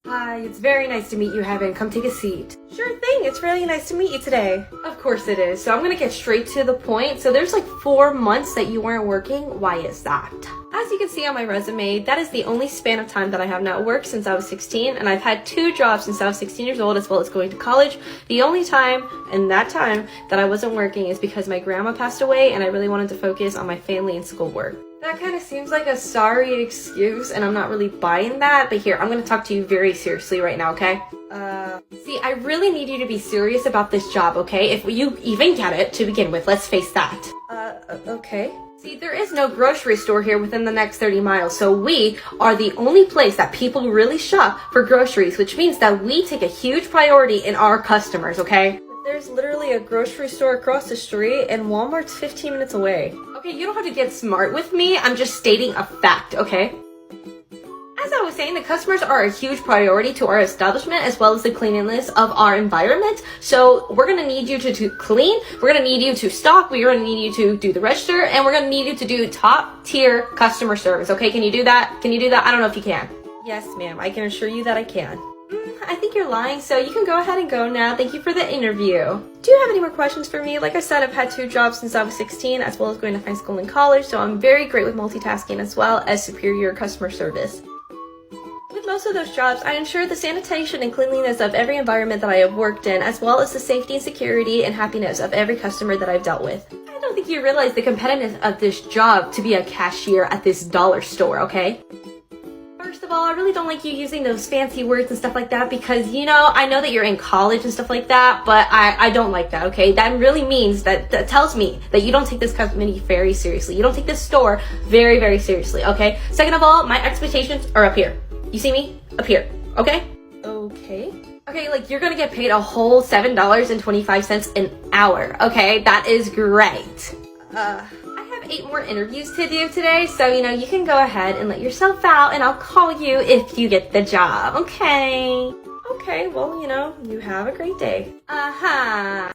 Hi, it's very nice to meet you, Heaven. Come take a seat. Sure thing, it's really nice to meet you today. Of course it is. So I'm gonna get straight to the point. So there's like 4 months that you weren't working. Why is that? As you can see on my resume, that is the only span of time that I have not worked since I was 16, and I've had 2 jobs since I was 16 years old, as well as going to college. The only time in that time that I wasn't working is because my grandma passed away and I really wanted to focus on my family and schoolwork. That kind of seems like a sorry excuse, and I'm not really buying that, but here, I'm going to talk to you very seriously right now, okay? See, I really need you to be serious about this job, okay? If you even get it to begin with, let's face that. Okay. See, there is no grocery store here within the next 30 miles, so we are the only place that people really shop for groceries, which means that we take a huge priority in our customers, okay? There's literally a grocery store across the street, and Walmart's 15 minutes away. Okay, you don't have to get smart with me. I'm just stating a fact, okay? As I was saying, the customers are a huge priority to our establishment, as well as the cleanliness of our environment. So we're gonna need you to clean, we're gonna need you to stock, we're gonna need you to do the register, and we're gonna need you to do top tier customer service, okay? Can you do that? Can you do that? I don't know if you can. Yes, ma'am, I can assure you that I can. I think you're lying, so you can go ahead and go now. Thank you for the interview. Do you have any more questions for me? Like I said, I've had 2 jobs since I was 16, as well as going to high school and college, so I'm very great with multitasking as well as superior customer service. With most of those jobs, I ensure the sanitation and cleanliness of every environment that I have worked in, as well as the safety and security and happiness of every customer that I've dealt with. I don't think you realize the competitiveness of this job to be a cashier at this dollar store, okay? First of all, I really don't like you using those fancy words and stuff like that because, you know, I know that you're in college and stuff like that, but I don't like that, okay? That really means that tells me that you don't take this company very seriously. You don't take this store very, very seriously, okay? Second of all, my expectations are up here. You see me? Up here, okay? Okay. Okay, like you're gonna get paid a whole $7.25 an hour, okay? That is great. I have 8 more interviews to do today, so you know, you can go ahead and let yourself out and I'll call you if you get the job, okay? Okay, well, you know, you have a great day.